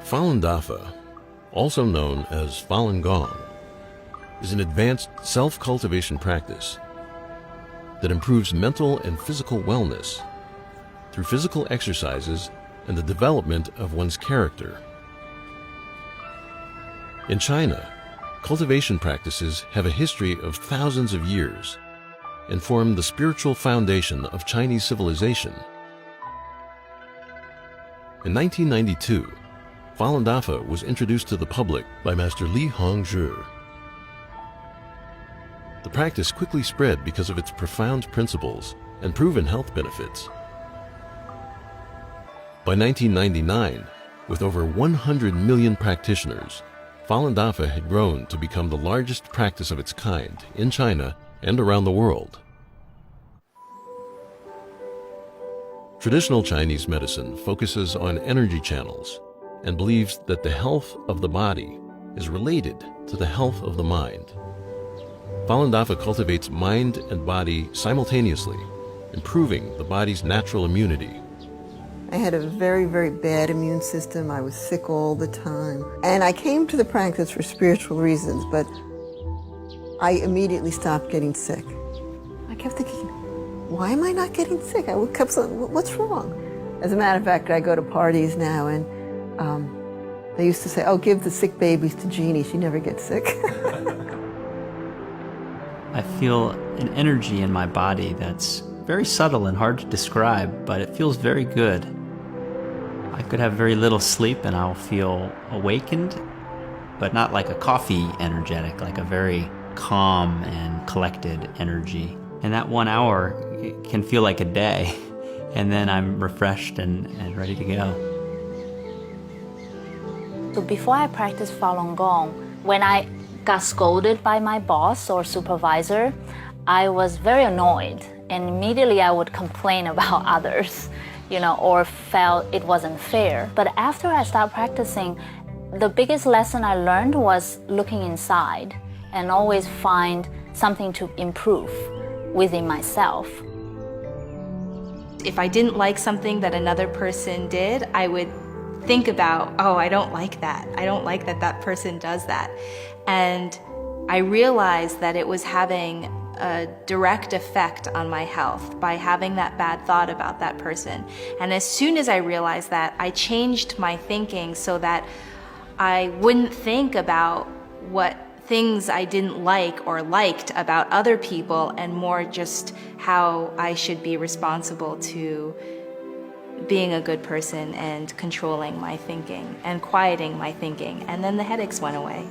Falun Dafa, also known as Falun Gong, is an advanced self-cultivation practice that improves mental and physical wellness through physical exercises and the development of one's character. In China, cultivation practices have a history of thousands of years and form the spiritual foundation of Chinese civilization. In 1992, Falun Dafa was introduced to the public by Master Li Hongzhi. The practice quickly spread because of its profound principles and proven health benefits. By 1999, with over 100 million practitioners, Falun Dafa had grown to become the largest practice of its kind in China and around the world. Traditional Chinese medicine focuses on energy channels and believes that the health of the body is related to the health of the mind. Falun Dafa cultivates mind and body simultaneously, improving the body's natural immunity. I had a very, very bad immune system. I was sick all the time. And I came to the practice for spiritual reasons, but I immediately stopped getting sick. I kept thinking, why am I not getting sick? I kept saying, what's wrong? As a matter of fact, I go to parties now, and they used to say, oh, give the sick babies to Jeannie. She never gets sick. I feel an energy in my body that's very subtle and hard to describe, but it feels very good. I could have very little sleep and I'll feel awakened, but not like a coffee energetic, like a very calm and collected energy. And that 1 hour it can feel like a day, and then I'm refreshed and ready to go. So before I practiced Falun Gong, when I got scolded by my boss or supervisor, I was very annoyed, and immediately I would complain about others, or felt it wasn't fair. But after I started practicing, the biggest lesson I learned was looking inside and always find something to improve within myself. If I didn't like something that another person did, I would think about, oh, I don't like that. I don't like that that person does that. And I realized that it was having a direct effect on my health by having that bad thought about that person. And as soon as I realized that, I changed my thinking so that I wouldn't think about what things I didn't like or liked about other people, and more just how I should be responsible to being a good person and controlling my thinking and quieting my thinking. And then the headaches went away.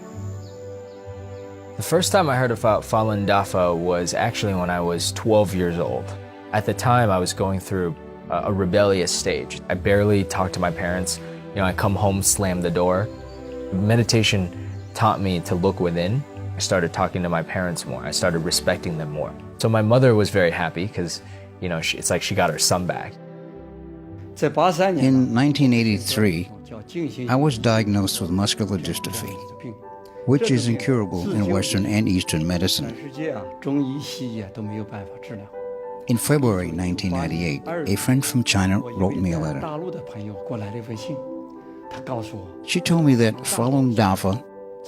The first time I heard about Falun Dafa was actually when I was 12 years old. At the time, I was going through a rebellious stage. I barely talked to my parents. I come home, slam the door. Meditation taught me to look within. I started talking to my parents more. I started respecting them more. So my mother was very happy because, it's like she got her son back. In 1983, I was diagnosed with muscular dystrophy, which is incurable in Western and Eastern medicine. In February 1998, a friend from China wrote me a letter. She told me that Falun Dafa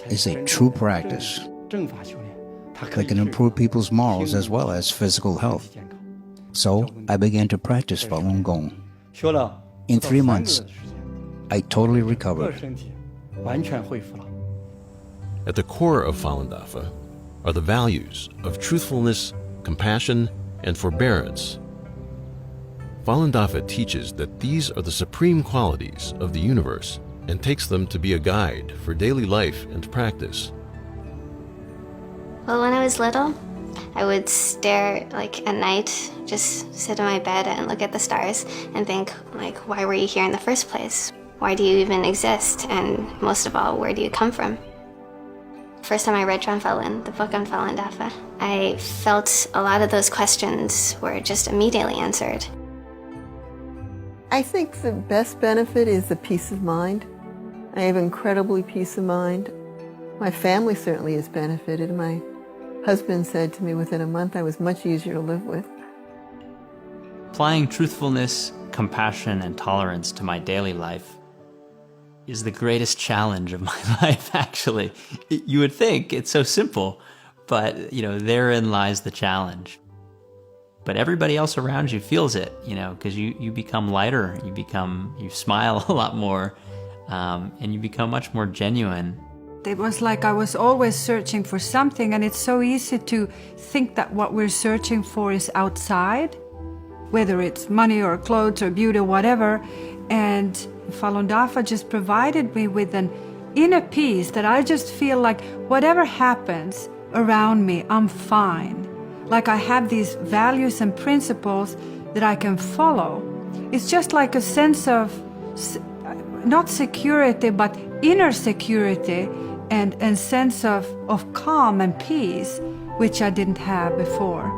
is a true practice that can improve people's morals as well as physical health. So I began to practice Falun Gong. In 3 months, I totally recovered. At the core of Falun Dafa are the values of truthfulness, compassion, and forbearance. Falun Dafa teaches that these are the supreme qualities of the universe and takes them to be a guide for daily life and practice. Well, when I was little, I would stare at night, just sit on my bed and look at the stars and think, why were you here in the first place? Why do you even exist? And most of all, where do you come from? First time I read John Falun, the book on Falun Dafa, I felt a lot of those questions were just immediately answered. I think the best benefit is the peace of mind. I have incredibly peace of mind. My family certainly has benefited. My husband said to me within a month I was much easier to live with. Applying truthfulness, compassion, and tolerance to my daily life is the greatest challenge of my life, actually. You would think it's so simple, but, therein lies the challenge. But everybody else around you feels it, because you become lighter, you smile a lot more, and you become much more genuine. It was like I was always searching for something, and it's so easy to think that what we're searching for is outside, whether it's money or clothes or beauty or whatever. And Falun Dafa just provided me with an inner peace that I just feel like whatever happens around me, I'm fine. Like I have these values and principles that I can follow. It's just like a sense of, not security, but inner security and sense of calm and peace, which I didn't have before.